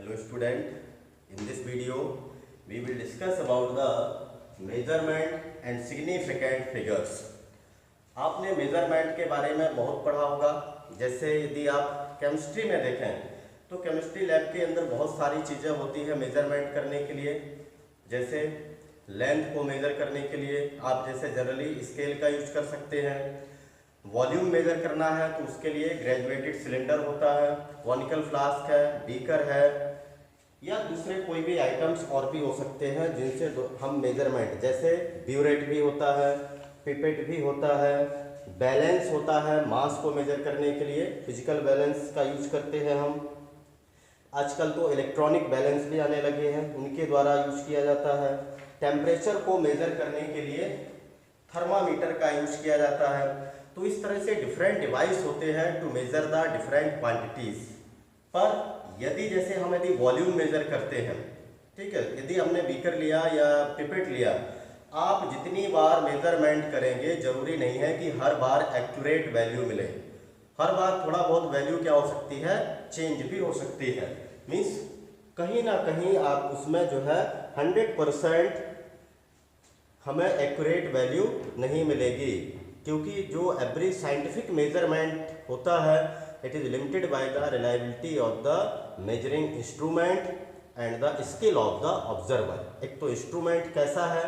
Hello student, in this video we will discuss about the measurement and significant figures. आपने measurement के बारे में बहुत पढ़ा होगा। जैसे यदि आप केमिस्ट्री में देखें तो केमिस्ट्री लैब के अंदर बहुत सारी चीज़ें होती है मेजरमेंट करने के लिए। जैसे लेंथ को मेजर करने के लिए आप जैसे जनरली स्केल का यूज कर सकते हैं। वॉल्यूम मेजर करना है तो उसके लिए ग्रेजुएटेड सिलेंडर होता है, कॉनिकल फ्लास्क है, बीकर है, या दूसरे कोई भी आइटम्स और भी हो सकते हैं जिनसे हम मेजरमेंट, जैसे ब्यूरेट भी होता है, पिपेट भी होता है, बैलेंस होता है, मास को मेजर करने के लिए फिजिकल बैलेंस का यूज करते हैं हम। आजकल तो इलेक्ट्रॉनिक बैलेंस भी आने लगे हैं, उनके द्वारा यूज किया जाता है। टेम्परेचर को मेजर करने के लिए थर्मामीटर का यूज किया जाता है। तो इस तरह से डिफरेंट डिवाइस होते हैं to measure the different quantities. पर यदि जैसे हम यदि वॉल्यूम मेजर करते हैं, ठीक है, यदि हमने बीकर लिया या पिपेट लिया, आप जितनी बार मेजरमेंट करेंगे जरूरी नहीं है कि हर बार एक्यूरेट वैल्यू मिले। हर बार थोड़ा बहुत वैल्यू क्या हो सकती है, चेंज भी हो सकती है। मीन्स कहीं ना कहीं आप उसमें जो है 100% हमें एक्यूरेट वैल्यू नहीं मिलेगी, क्योंकि जो एवरेज साइंटिफिक मेजरमेंट होता है it is limited by the reliability of the measuring instrument and the skill of the observer. एक तो इंस्ट्रूमेंट कैसा है,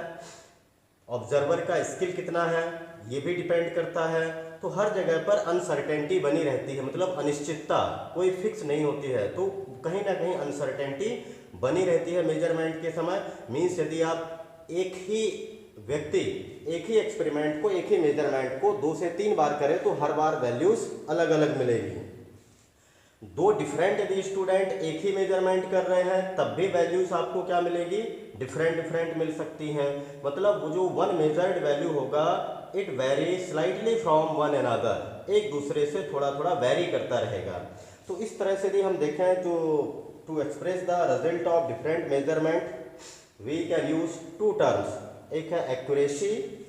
ऑब्जर्वर का स्किल कितना है, ये भी डिपेंड करता है। तो हर जगह पर अनसर्टेनिटी बनी रहती है, मतलब अनिश्चितता कोई फिक्स नहीं होती है, तो कहीं ना कहीं अनसर्टेनिटी बनी रहती है मेजरमेंट के समय। मीन्स यदि आप एक ही व्यक्ति एक ही एक्सपेरिमेंट को, एक ही मेजरमेंट को 2 से 3 बार करे तो हर बार वैल्यूज अलग अलग मिलेगी। दो डिफरेंट यदि स्टूडेंट एक ही मेजरमेंट कर रहे हैं तब भी वैल्यूज आपको क्या मिलेगी, डिफरेंट मिल सकती हैं। मतलब वो जो वन मेजर्ड वैल्यू होगा it very slightly from one another, एक दूसरे से थोड़ा थोड़ा वेरी करता रहेगा। तो इस तरह से यदि हम देखें तो to express the result of different measurement we can use 2 terms. एक है एक्यूरेसी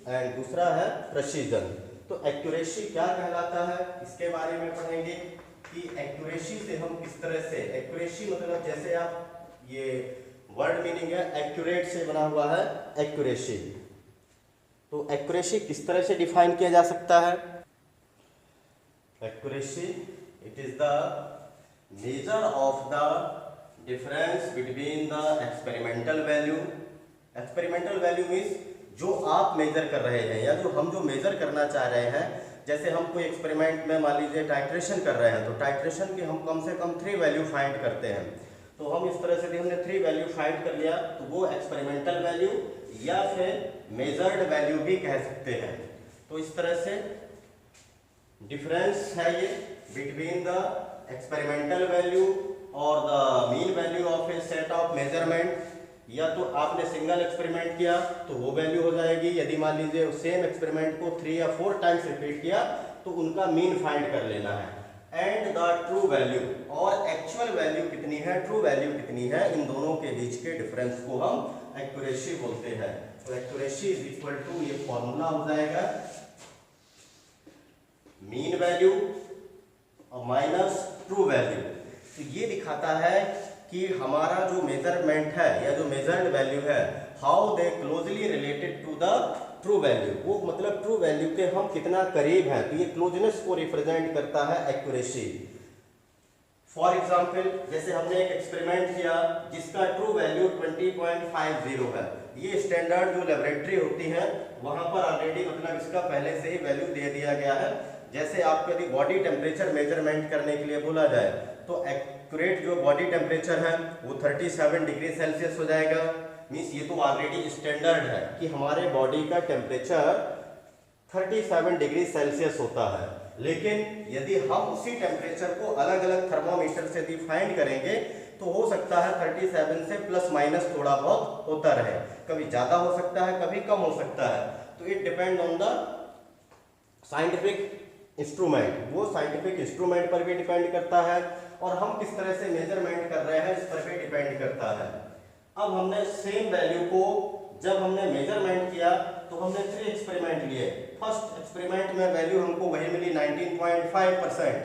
एंड दूसरा है प्रेसिजन। तो एक्यूरेसी क्या कहलाता है इसके बारे में पढ़ेंगे कि एक्यूरेसी से हम किस तरह से, एक्यूरेसी मतलब जैसे आप, ये वर्ड मीनिंग है एक्यूरेट से बना हुआ है एक्यूरेसी। तो एक्यूरेसी किस तरह से डिफाइन किया जा सकता है। Accuracy it is the measure of the difference between the experimental value. Experimental value means जो आप मेजर कर रहे हैं या हम जो मेजर करना चाह रहे हैं। जैसे हम कोई एक्सपेरिमेंट में मान लीजिए टाइट्रेशन कर रहे हैं, तो टाइट्रेशन की हम कम से कम 3 वैल्यू फाइंड करते हैं। तो हम इस तरह से हमने 3 वैल्यू फाइंड कर लिया तो वो एक्सपेरिमेंटल वैल्यू या फिर मेजर्ड वैल्यू भी कह सकते हैं। तो इस तरह से डिफरेंस है ये बिटवीन द एक्सपेरिमेंटल वैल्यू और the mean value of A set of measurement. या तो आपने सिंगल एक्सपेरिमेंट किया तो वो वैल्यू हो जाएगी, यदि मान लीजिए सेम एक्सपेरिमेंट को 3 या 4 टाइम्स रिपीट किया तो उनका मीन फाइंड कर लेना है। एंड द ट्रू वैल्यू, और एक्चुअल वैल्यू कितनी है, ट्रू वैल्यू कितनी है, इन दोनों के बीच के डिफरेंस को हम एक्यूरेसी बोलते हैं। तो एक्यूरेसी इज इक्वल टू, ये फॉर्मूला हो जाएगा मीन वैल्यू और माइनस ट्रू वैल्यू। तो ये दिखाता है कि हमारा जो मेजरमेंट है या जो मेजर्ड वैल्यू है how they closely related to the true value, वो मतलब ट्रू वैल्यू के हम कितना करीब हैं। तो ये क्लोजनेस को रिप्रेजेंट करता है एक्यूरेसी। फॉर एग्जांपल जैसे हमने एक एक्सपेरिमेंट किया जिसका ट्रू वैल्यू 20.50 है। ये स्टैंडर्ड जो लेबोरेटरी होती है वहां पर ऑलरेडी मतलब इसका पहले से ही वैल्यू दे दिया गया है। जैसे आपको यदि बॉडी टेम्परेचर मेजरमेंट करने के लिए बोला जाए तो एक्यूरेट जो बॉडी टेम्परेचर है वो 37 डिग्री सेल्सियस हो जाएगा। मीन्स ये तो ऑलरेडी स्टैंडर्ड है कि हमारे बॉडी का टेम्परेचर 37 डिग्री सेल्सियस होता है। लेकिन यदि हम उसी टेम्परेचर को अलग अलग थर्मोमीटर से यदि फाइंड करेंगे तो हो सकता है 37 से प्लस माइनस थोड़ा बहुत होता रहे, कभी ज़्यादा हो सकता है कभी कम हो सकता है। तो it depend on the scientific instrument, वो साइंटिफिक इंस्ट्रूमेंट पर भी डिपेंड करता है और हम किस तरह से मेजरमेंट कर रहे हैं इस पर भी डिपेंड करता है। अब हमने सेम वैल्यू को जब हमने मेजरमेंट किया तो हमने 3 एक्सपेरिमेंट लिए। फर्स्ट एक्सपेरिमेंट में वैल्यू हमको वही मिली 19.5%,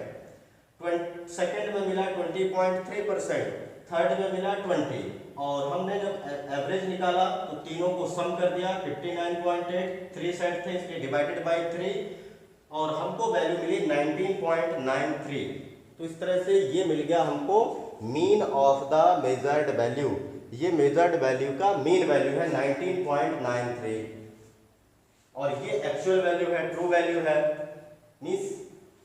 सेकेंड में मिला 20.3%, थर्ड में मिला 20, और हमने जब एवरेज निकाला तो तीनों को सम कर दिया 59.8, 3 सेट थे इसलिए डिवाइडेड बाय 3, और हमको वैल्यू मिली 19.93। तो इस तरह से ये मिल गया हमको mean of the measured value. ये मेजर्ड वैल्यू का मीन वैल्यू है 19.93, और ये एक्चुअल वैल्यू है, ट्रू वैल्यू है। मींस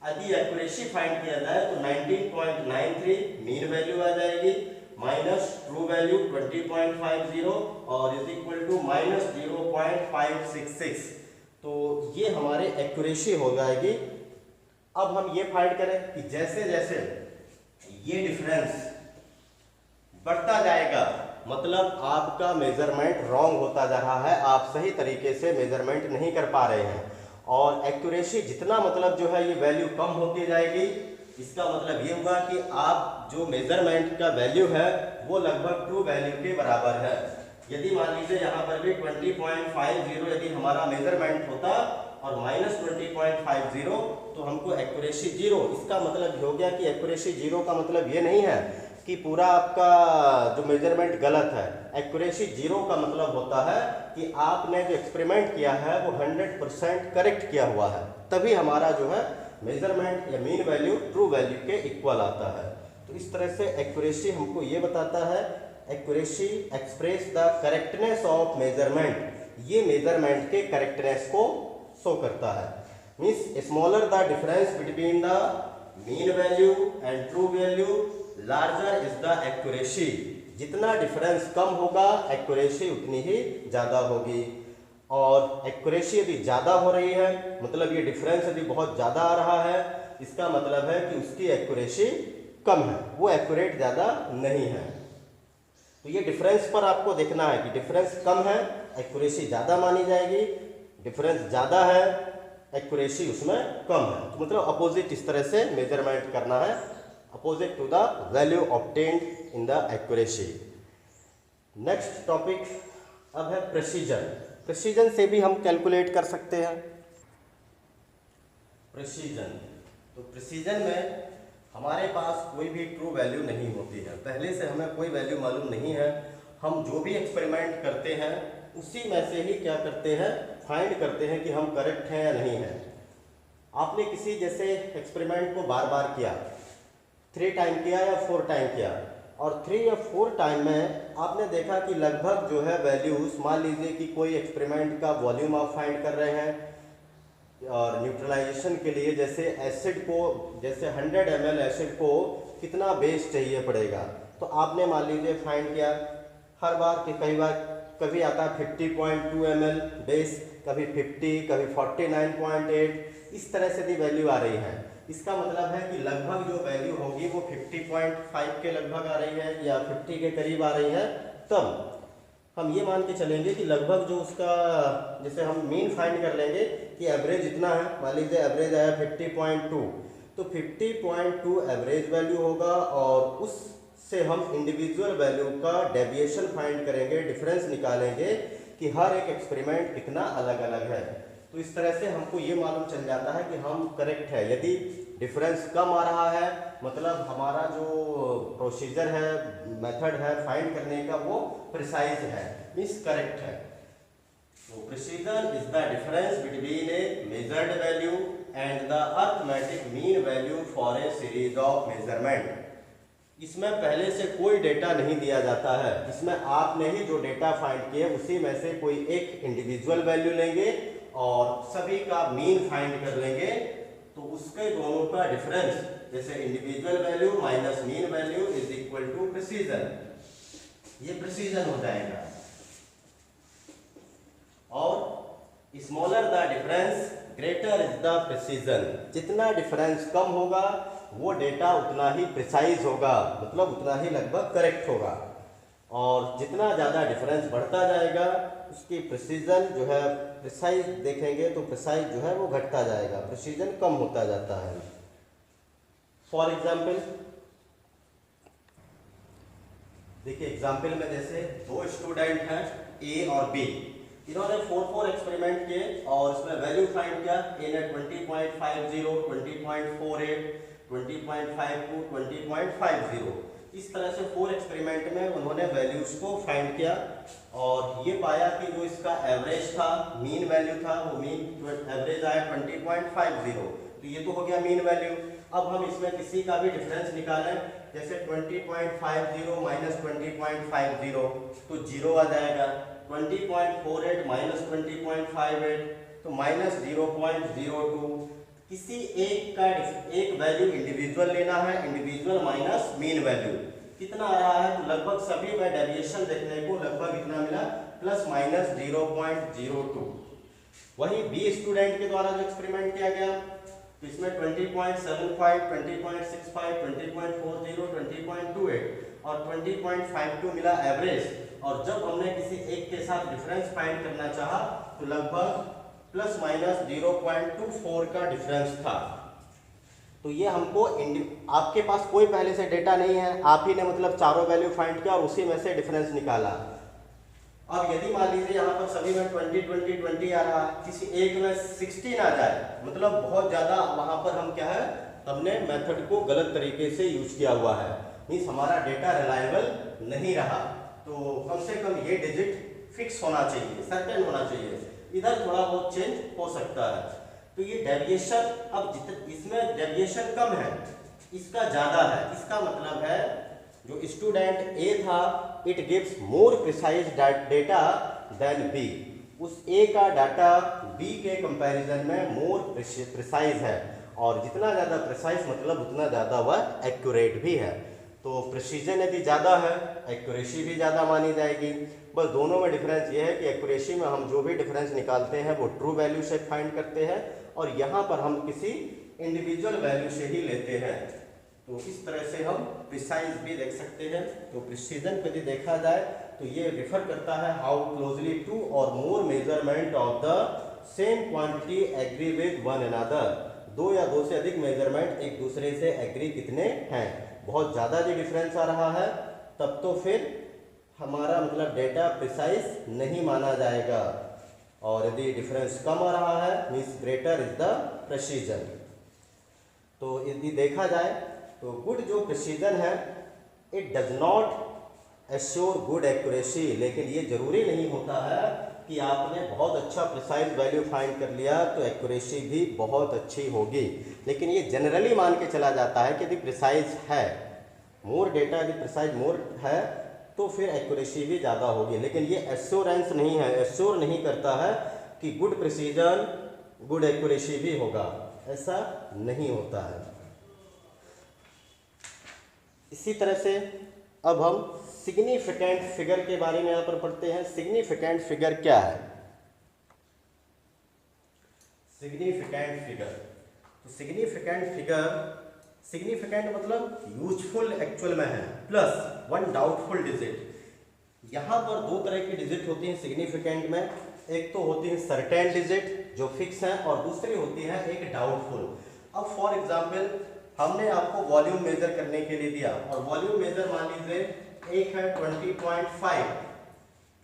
यदि एक्यूरेसी फाइंड किया जाए तो 19.93 मीन वैल्यू आ जाएगी, माइनस ट्रू वैल्यू 20.50 और इज इक्वल टू माइनस 0.566। तो ये हमारे एक्यूरेसी हो जाएगी। अब हम ये फाइंड करें कि जैसे जैसे ये डिफरेंस बढ़ता जाएगा, मतलब आपका मेजरमेंट रॉन्ग होता जा रहा है, आप सही तरीके से मेजरमेंट नहीं कर पा रहे हैं, और एक्यूरेसी जितना मतलब जो है ये वैल्यू कम होती जाएगी, इसका मतलब ये हुआ कि आप जो मेजरमेंट का वैल्यू है वो लगभग ट्रू वैल्यू के बराबर है। यदि मान लीजिए यहाँ पर भी 20.50 यदि हमारा मेजरमेंट होता और माइनस 20.50, तो हमको एक्यूरेसी 0। इसका मतलब हो गया कि एक्यूरेसी 0 का मतलब ये नहीं है कि पूरा आपका जो मेजरमेंट गलत है। एक्यूरेसी 0 का मतलब होता है कि आपने जो एक्सपेरिमेंट किया है वो 100% करेक्ट किया हुआ है, तभी हमारा जो है मेजरमेंट या मीन वैल्यू ट्रू वैल्यू के इक्वल आता है। तो इस तरह से एक्यूरेसी हमको ये बताता है, accuracy express the correctness of measurement, ये मेजरमेंट के करेक्टनेस को शो करता है। Means smaller the difference between the mean value and true value, larger is the accuracy. जितना डिफरेंस कम होगा एक्यूरेसी उतनी ही ज़्यादा होगी, और एक्यूरेसी यदि ज़्यादा हो रही है मतलब ये डिफरेंस यदि बहुत ज़्यादा आ रहा है, इसका मतलब है कि उसकी एक्यूरेसी कम है, वो एक्यूरेट ज़्यादा नहीं है। तो ये डिफरेंस पर आपको देखना है कि डिफरेंस कम है एक्यूरेसी ज़्यादा मानी जाएगी, डिफरेंस ज़्यादा है एक्यूरेसी उसमें कम है। तो मतलब अपोजिट इस तरह से मेजरमेंट करना है, opposite to the value obtained in the accuracy. Next topic अब है प्रेसिजन। प्रेसिजन से भी हम कैलकुलेट कर सकते हैं प्रेसिजन। तो प्रेसिजन में हमारे पास कोई भी ट्रू वैल्यू नहीं होती है, पहले से हमें कोई वैल्यू मालूम नहीं है, हम जो भी एक्सपेरिमेंट करते हैं उसी में से ही क्या करते हैं, फाइंड करते हैं कि हम करेक्ट हैं या नहीं हैं। आपने किसी जैसे एक्सपेरिमेंट को बार बार किया, 3 टाइम किया या 4 टाइम किया, और 3 या 4 टाइम में आपने देखा कि लगभग जो है वैल्यूज, मान लीजिए कि कोई एक्सपेरिमेंट का वॉल्यूम आप फाइंड कर रहे हैं, और न्यूट्रलाइजेशन के लिए जैसे एसिड को, जैसे 100 ml एसिड को कितना बेस चाहिए पड़ेगा, तो आपने मान लीजिए फाइंड किया, हर बार कि कई बार कभी आता है 50.2 ml बेस, कभी 50, कभी 49.8, इस तरह से भी वैल्यू आ रही है। इसका मतलब है कि लगभग जो वैल्यू होगी वो 50.5 के लगभग आ रही है या 50 के करीब आ रही है, तब हम ये मान के चलेंगे कि लगभग जो उसका, जैसे हम मीन फाइंड कर लेंगे कि एवरेज इतना है, मान लीजिए एवरेज आया 50.2, तो 50.2 एवरेज वैल्यू होगा, और उससे हम इंडिविजुअल वैल्यू का डेविएशन फाइंड करेंगे, डिफरेंस निकालेंगे कि हर एक एक्सपेरिमेंट कितना अलग अलग है। तो इस तरह से हमको ये मालूम चल जाता है कि हम करेक्ट है। यदि डिफरेंस कम आ रहा है मतलब हमारा जो प्रोसीजर है, मेथड है फाइंड करने का, वो प्रिसाइज है, मीन्स करेक्ट है। तो precision is the difference between A measured value and the arithmetic mean value for a series of measurement. इसमें पहले से कोई डेटा नहीं दिया जाता है, इसमें आपने ही जो डेटा फाइंड किए उसी में से कोई एक इंडिविजुअल वैल्यू लेंगे और सभी का मीन फाइंड कर लेंगे, तो उसके दोनों का डिफरेंस, जैसे individual value minus mean value is equal to precision, ये प्रिसीजन हो जाएगा। और smaller the difference greater is the precision, जितना डिफरेंस कम होगा वो डेटा उतना ही प्रिसाइज होगा, मतलब उतना ही लगभग करेक्ट होगा, और जितना ज़्यादा डिफरेंस बढ़ता जाएगा उसकी प्रिसीजन जो है, प्रिसाइज देखेंगे तो प्रिसाइज जो है वो घटता जाएगा, प्रिसीजन कम होता जाता है। फॉर एग्जाम्पल देखिए, एग्जाम्पल में जैसे 2 स्टूडेंट हैं ए और बी, इन्होंने 4 एक्सपेरिमेंट किए और इसमें वैल्यू फाइंड किया। ए ने 20.50, 20.48, 20.52, 20.50, इस तरह से 4 एक्सपेरिमेंट में उन्होंने वैल्यूज को फाइंड किया और ये पाया कि जो इसका एवरेज था, मीन वैल्यू था, वो मीन एवरेज आया 20.50। तो ये तो हो गया मीन वैल्यू। अब हम इसमें किसी का भी डिफरेंस निकालें, जैसे 20.50 माइनस 20.50 तो 0 आ जाएगा। 20.48 माइनस 20.58 तो माइनस 0.02। किसी एक वैल्यू इंडिविजुअल लेना है, इंडिविजुअल माइनस मीन वैल्यू कितना आ रहा है, तो लगभग सभी में डेविएशन देखने को लगभग इतना मिला, प्लस माइनस 0.02। वही बी स्टूडेंट के द्वारा जो एक्सपेरिमेंट किया गया, तो इसमें 20.75, 20.65, 20.40, 20.28 और 20.52 मिला एवरेज। और जब हमने किसी एक के साथ डिफरेंस फाइंड करना चाहा तो लगभग प्लस माइनस 0.24 का डिफरेंस था। तो ये हमको आपके पास कोई पहले से डेटा नहीं है, आप ही ने मतलब चारों वैल्यू फाइंड किया और उसी में से डिफरेंस निकाला। अब यदि मान लीजिए यहाँ पर सभी में 20 20 20 आ रहा है, किसी एक में 16 आ जाए, मतलब बहुत ज़्यादा वहाँ पर हम क्या है, हमने मेथड को गलत तरीके से यूज किया हुआ है, मीन्स हमारा डेटा रिलायबल नहीं रहा। तो कम से कम ये डिजिट फिक्स होना चाहिए, सर्टेन होना चाहिए, इधर थोड़ा बहुत चेंज हो सकता है। तो ये डेविएशन, अब इसमें डेविएशन कम है, इसका ज़्यादा है, इसका मतलब है जो स्टूडेंट ए था, it gives more precise data than B. उस ए का डाटा बी के कंपैरिजन में मोर प्रिसाइज है, और जितना ज़्यादा प्रिसाइज मतलब उतना ज़्यादा वह एक्यूरेट भी है। तो प्रिसीजन यदि ज़्यादा है, एक्यूरेसी भी ज़्यादा मानी जाएगी। बस दोनों में डिफरेंस ये है कि एक्यूरेसी में हम जो भी डिफरेंस निकालते हैं वो ट्रू वैल्यू से फाइंड करते हैं, और यहाँ पर हम किसी इंडिविजुअल वैल्यू से ही लेते हैं। तो इस तरह से हम प्रिसाइज भी देख सकते हैं। तो प्रिसीजन को यदि देखा जाए तो ये रिफर करता है हाउ क्लोजली टू और more measurement of the same quantity agree with one another. दो या दो से अधिक मेजरमेंट एक दूसरे से एग्री कितने हैं। बहुत ज़्यादा जो डिफरेंस आ रहा है तब तो फिर हमारा मतलब डेटा प्रिसाइज नहीं माना जाएगा, और यदि डिफरेंस कम आ रहा है means greater is the precision. तो यदि देखा जाए तो गुड जो प्रिसीजन है, it does not assure good accuracy, लेकिन ये जरूरी नहीं होता है कि आपने बहुत अच्छा प्रिसाइज वैल्यू फाइंड कर लिया तो एक्यूरेसी भी बहुत अच्छी होगी। लेकिन ये जनरली मान के चला जाता है कि यदि प्रिसाइज है मोर डेटा, यदि प्रिसाइज मोर है तो फिर एक्यूरेसी भी ज़्यादा होगी। लेकिन ये एश्योरेंस नहीं है, एश्योर नहीं करता है कि गुड प्रिसीजन गुड एक्यूरेसी भी होगा, ऐसा नहीं होता है। इसी तरह से अब हम सिग्निफिकेंट फिगर के बारे में यहाँ पर पढ़ते हैं। सिग्निफिकेंट फिगर क्या है? सिग्निफिकेंट फिगर, तो सिग्निफिकेंट मतलब यूजफुल एक्चुअल में है, प्लस वन डाउटफुल डिजिट। यहाँ पर दो तरह की डिजिट होती हैं सिग्निफिकेंट में, एक तो होती है सर्टेन डिजिट जो फिक्स है, और दूसरी होती है एक डाउटफुल। अब फॉर एग्जाम्पल हमने आपको वॉल्यूम मेजर करने के लिए दिया, और वॉल्यूम मेजर मान लीजिए एक है 20.5,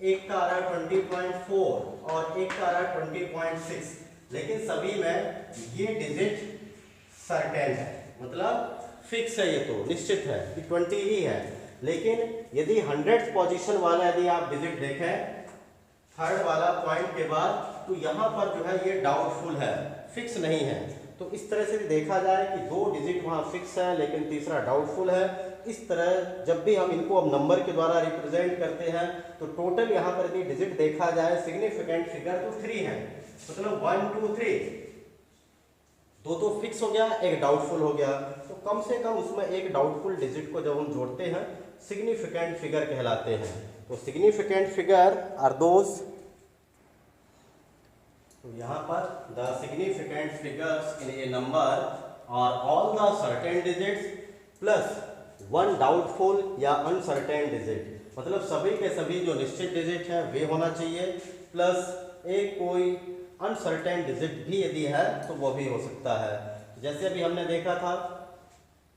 एक का आ रहा है 20.4 और एक का आ रहा है 20.6, लेकिन सभी में ये डिजिट सर्टेन है, मतलब फिक्स है, ये तो निश्चित है कि 20 ही है। लेकिन यदि 100th पोजीशन वाला यदि आप डिजिट देखें थर्ड वाला पॉइंट के बाद, तो यहाँ पर जो है ये डाउटफुल है, फिक्स नहीं है। तो इस तरह से देखा जाए कि दो डिजिट वहाँ फिक्स है लेकिन तीसरा डाउटफुल है। इस तरह जब भी हम इनको अब नंबर के द्वारा रिप्रेजेंट करते हैं तो टोटल यहाँ पर यदि डिजिट देखा जाए सिग्निफिकेंट फिगर तो 3 है, मतलब 1 2 3, दो तो फिक्स हो गया, एक डाउटफुल हो गया। तो कम से कम उसमें एक डाउटफुल डिजिट को जब हम जोड़ते हैं सिग्निफिकेंट फिगर कहलाते हैं। तो सिग्निफिकेंट फिगर आर दोज, तो यहाँ पर the significant figures in a number are all the certain digits plus one doubtful या अनसर्टेन डिजिट, मतलब सभी के सभी जो निश्चित डिजिट है वे होना चाहिए, प्लस एक कोई अनसर्टेन डिजिट भी यदि है तो वो भी हो सकता है। जैसे अभी हमने देखा था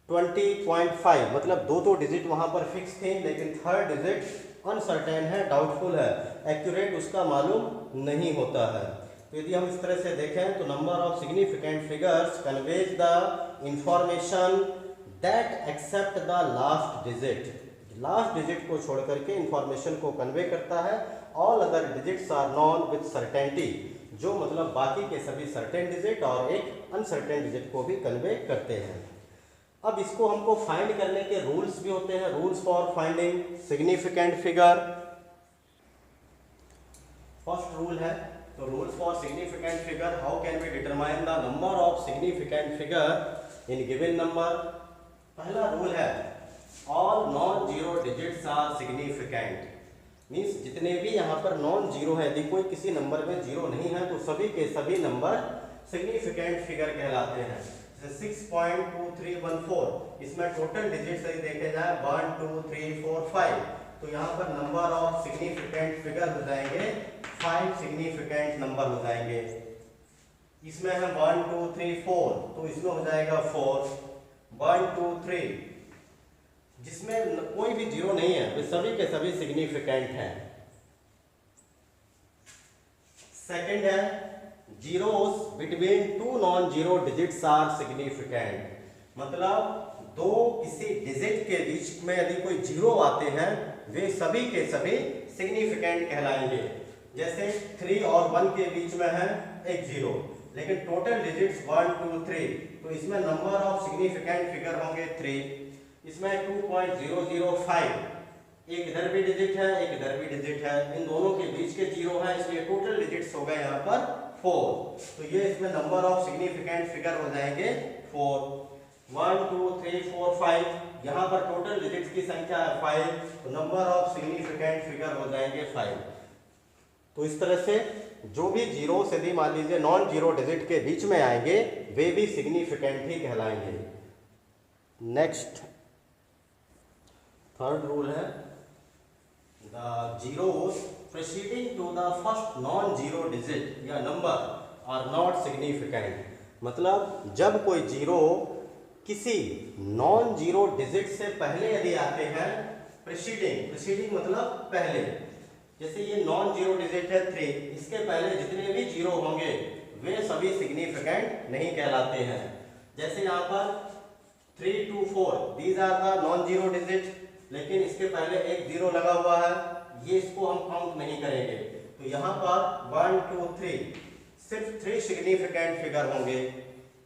20.5, मतलब दो तो डिजिट वहाँ पर फिक्स थे लेकिन थर्ड डिजिट अनसर्टेन है, डाउटफुल है, एक्यूरेट उसका मालूम नहीं होता है। तो यदि हम इस तरह से देखें तो number of significant figures conveys the information that except the last digit को छोड़ करके इंफॉर्मेशन को कन्वे करता है। All other digits are known with certainty, जो मतलब बाकी के सभी सर्टेन डिजिट और एक अनसर्टेन डिजिट को भी कन्वे करते हैं। अब इसको हमको फाइंड करने के रूल्स भी होते हैं। Rules for finding significant figure. First rule है, तो rules for significant figure, how can we determine the number of significant figure in given number. पहला रूल है all non zero digits are significant, means जितने भी यहाँ पर non zero है, यदि कोई किसी नंबर में जीरो नहीं है तो सभी के सभी नंबर सिग्निफिकेंट फिगर कहलाते हैं। जैसे 6.2314, इसमें टोटल डिजिट्स यदि देखे जाए 1 2 3 4 5, तो यहाँ पर नंबर ऑफ सिग्निफिकेंट फिगर हो जाएंगे 5 सिग्निफिकेंट नंबर हो जाएंगे। इसमें है 1 2 3 4, तो इसमें हो जाएगा 4, 1 2 3, जिसमें कोई भी जीरो नहीं है वे सभी के सभी सिग्निफिकेंट हैं। सेकंड है zeros between two non zero digits are significant, मतलब दो किसी डिजिट के बीच में यदि कोई जीरो आते हैं वे सभी के सभी सिग्निफिकेंट कहलाएंगे। जैसे 3 और 1 के बीच में है एक जीरो, लेकिन टोटल डिजिट्स 1 2 3, तो इसमें नंबर ऑफ सिग्निफिकेंट फिगर होंगे 3। इसमें 2.005, एक इधर भी डिजिट है एक इधर भी डिजिट है, इन दोनों के बीच के जीरो है, इसलिए टोटल डिजिट्स हो गए यहाँ पर 4। तो ये इसमें नंबर ऑफ सिग्निफिकेंट फिगर हो जाएंगे 4। 1 2 3 4 5, यहाँ पर टोटल डिजिट्स की संख्या है 5, तो नंबर ऑफ सिग्निफिकेंट फिगर हो जाएंगे 5। तो इस तरह से जो भी जीरो यदि मान लीजिए नॉन जीरो डिजिट के बीच में आएंगे वे भी सिग्निफिकेंट ही कहलाएंगे। नेक्स्ट थर्ड रूल है the zeros preceding to the first non zero digit या नंबर आर नॉट सिग्निफिकेंट, मतलब जब कोई जीरो किसी नॉन जीरो डिजिट से पहले यदि आते हैं, प्रीसीडिंग मतलब पहले, जैसे ये नॉन जीरो डिजिट है 3, इसके पहले जितने भी जीरो होंगे वे सभी सिग्निफिकेंट नहीं कहलाते हैं। जैसे यहाँ पर 3 2 4, these are the non zero digit, लेकिन इसके पहले एक जीरो लगा हुआ है, ये इसको हम काउंट नहीं करेंगे। तो यहाँ पर 1 2 3 सिर्फ 3 सिग्निफिकेंट फिगर होंगे।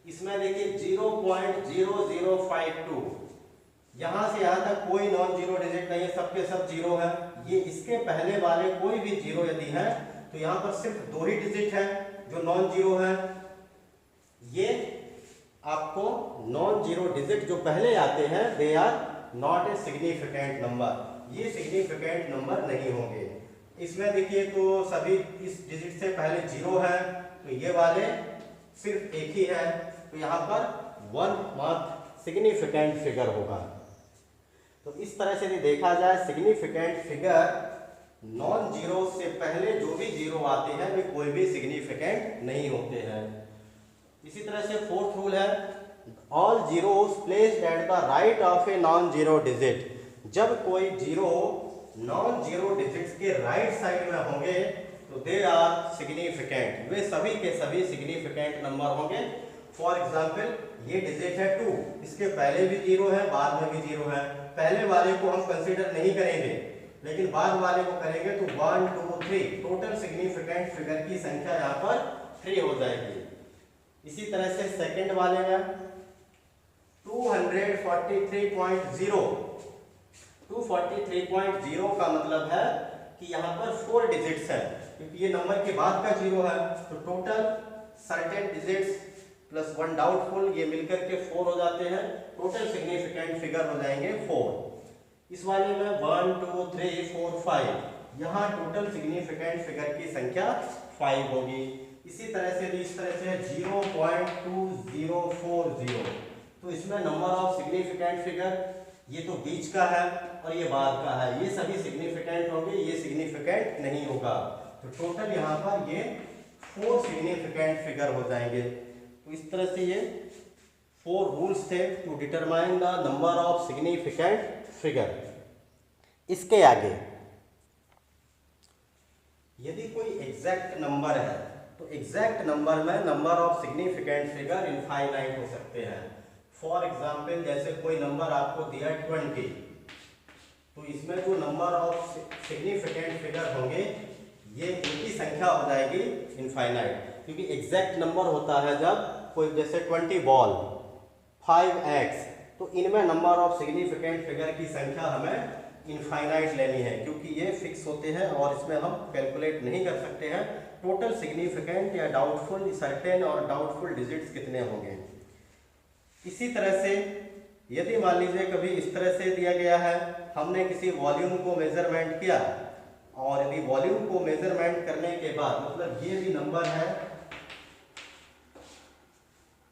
इसमें देखिए 0.0052, यहाँ से यहाँ तक कोई नॉन जीरो डिजिट नहीं है, सबके सब जीरो है। ये इसके पहले वाले कोई भी जीरो यदि है तो यहाँ पर सिर्फ 2 ही डिजिट है जो नॉन जीरो है। ये आपको नॉन जीरो डिजिट जो पहले आते हैं they are not a significant number, ये सिग्निफिकेंट नंबर नहीं होंगे। इसमें देखिए तो सभी इस डिजिट से पहले जीरो है, तो ये वाले सिर्फ एक ही है, तो यहाँ पर 1 मात्र सिग्निफिकेंट फिगर होगा। तो इस तरह से यदि देखा जाए सिग्निफिकेंट फिगर नॉन जीरो से पहले जो भी जीरो आते हैं वे कोई भी सिग्निफिकेंट नहीं होते हैं। इसी तरह से फोर्थ रूल है all zeros placed at the right of a non zero digit, जब कोई जीरो नॉन जीरो डिजिट्स के राइट साइड में होंगे तो दे आर सिग्निफिकेंट, वे सभी के सभी सिग्निफिकेंट नंबर होंगे। फॉर एग्जाम्पल ये डिजिट है 2, इसके पहले भी जीरो है बाद में भी जीरो है, पहले वाले को हम कंसीडर नहीं करेंगे लेकिन बाद वाले को करेंगे, तो 1 2 3 टोटल सिग्निफिकेंट फिगर की संख्या यहाँ पर 3 हो जाएगी। इसी तरह से सेकंड वाले में 243.0 का मतलब है कि यहाँ पर 4 डिजिट्स है, क्योंकि ये नंबर के बाद का जीरो है, तो total certain digits plus 1 doubtful ये मिलकर के 4 हो जाते हैं, टोटल सिग्निफिकेंट फिगर हो जाएंगे 4। इस वाले में 1 2 3 4 5, यहाँ टोटल सिग्निफिकेंट फिगर की संख्या 5 होगी। इसी तरह से इस तरह से 0.2040, तो इसमें नंबर ऑफ सिग्निफिकेंट फिगर ये तो बीच का है और ये बाद का है, ये सभी सिग्निफिकेंट होंगे, ये सिग्निफिकेंट नहीं होगा, तो टोटल यहाँ पर ये 4 सिग्निफिकेंट फिगर हो जाएंगे। तो इस तरह से ये 4 रूल्स थे to determine the number of significant figure. इसके आगे यदि कोई एग्जैक्ट नंबर है तो एग्जैक्ट नंबर में number of significant figure infinite हो सकते हैं। फॉर एग्जाम्पल जैसे कोई नंबर आपको दिया 20, तो इसमें जो नंबर ऑफ सिग्निफिकेंट फिगर होंगे ये इनकी संख्या हो जाएगी इनफाइनाइट, क्योंकि एग्जैक्ट नंबर होता है जब कोई जैसे 20 बॉल 5x, तो इनमें नंबर ऑफ सिग्निफिकेंट फिगर की संख्या हमें इनफाइनाइट लेनी है, क्योंकि ये फिक्स होते हैं और इसमें हम कैलकुलेट नहीं कर सकते हैं टोटल सिग्निफिकेंट या डाउटफुल सर्टेन और डाउटफुल डिजिट्स कितने होंगे। इसी तरह से यदि मान लीजिए कभी इस तरह से दिया गया है, हमने किसी वॉल्यूम को मेजरमेंट किया और यदि वॉल्यूम को मेजरमेंट करने के बाद मतलब ये भी नंबर है,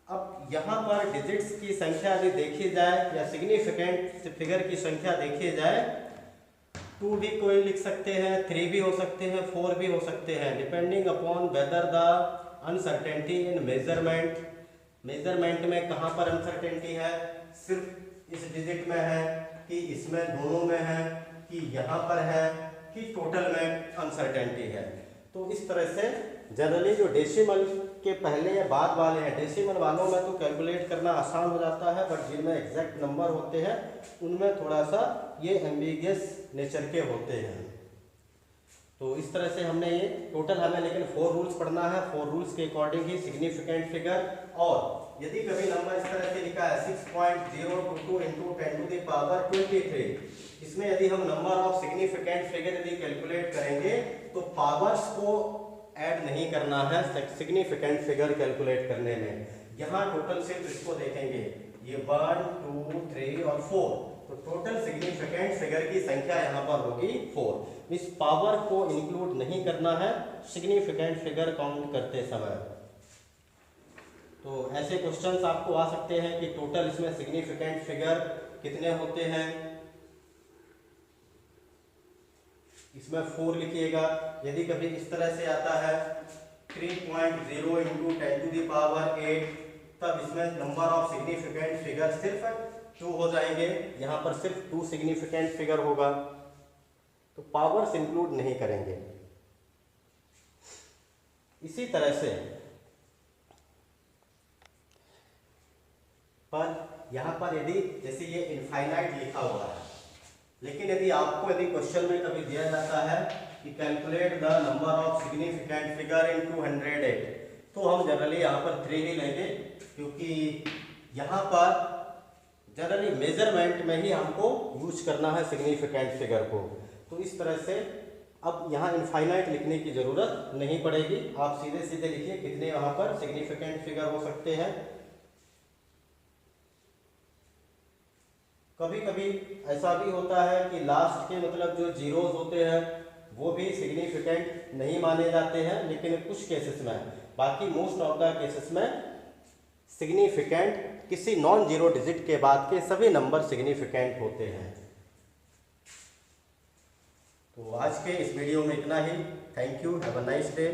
अब यहाँ पर डिजिट्स की संख्या यदि देखी जाए या सिग्निफिकेंट फिगर की संख्या देखी जाए, 2 भी कोई लिख सकते हैं, 3 भी हो सकते हैं, 4 भी हो सकते हैं, depending upon whether the uncertainty in measurement. Measurement में कहाँ पर अनसर्टेनिटी है, सिर्फ इस डिजिट में है कि इसमें दोनों में है कि यहाँ पर है कि टोटल में अनसर्टेनिटी है। तो इस तरह से जनरली जो डेसिमल के पहले या बाद वाले हैं, डेसिमल वालों में तो कैलकुलेट करना आसान हो जाता है, बट जिनमें एग्जैक्ट नंबर होते हैं उनमें थोड़ा सा ये एम्बिगियस नेचर के होते हैं। तो इस तरह से हमने ये टोटल हमें लेकिन 4 रूल्स पढ़ना है, 4 रूल्स के अकॉर्डिंग ही सिग्निफिकेंट फिगर। और यदि कभी नंबर इस तरह से लिखा है 6.022 इंटू 10 टू द पावर 23, इसमें यदि हम नंबर ऑफ सिग्निफिकेंट फिगर यदि कैलकुलेट करेंगे तो पावर्स को ऐड नहीं करना है सिग्निफिकेंट फिगर कैलकुलेट करने में। यहाँ टोटल सिर्फ इसको देखेंगे, ये 1 2 3 और 4, तो टोटल सिग्निफिकेंट फिगर की संख्या यहाँ पर होगी 4। इस पावर को इंक्लूड नहीं करना है सिग्निफिकेंट फिगर काउंट करते समय। तो ऐसे क्वेश्चंस आपको आ सकते हैं कि टोटल इसमें सिग्निफिकेंट फिगर कितने होते हैं, इसमें 4 लिखिएगा। यदि कभी इस तरह से आता है 3.0 इंटू 10 टू द पावर 8, तब इसमें नंबर ऑफ सिग्निफिकेंट फिगर सिर्फ 2 हो जाएंगे, यहाँ पर सिर्फ 2 सिग्निफिकेंट फिगर होगा, तो पावर्स इंक्लूड नहीं करेंगे। इसी तरह से पर यहाँ पर यदि जैसे ये इनफाइनाइट लिखा हुआ है, लेकिन यदि आपको यदि क्वेश्चन में कभी दिया जाता है कि calculate the number of significant figure इन 208, तो हम जनरली यहाँ पर 3 ही लेंगे, क्योंकि यहाँ पर जनरली मेजरमेंट में ही हमको यूज करना है सिग्निफिकेंट फिगर को। तो इस तरह से अब यहाँ इनफाइनाइट लिखने की ज़रूरत नहीं पड़ेगी, आप सीधे सीधे लिखिए कितने यहाँ पर सिग्निफिकेंट फिगर हो सकते हैं। कभी कभी ऐसा भी होता है कि लास्ट के मतलब जो जीरोज होते हैं वो भी सिग्निफिकेंट नहीं माने जाते हैं, लेकिन कुछ केसेस में, बाकी मोस्ट ऑफ द केसेस में सिग्निफिकेंट किसी नॉन जीरो डिजिट के बाद के सभी नंबर सिग्निफिकेंट होते हैं। तो आज के इस वीडियो में इतना ही। Thank you, have a nice day.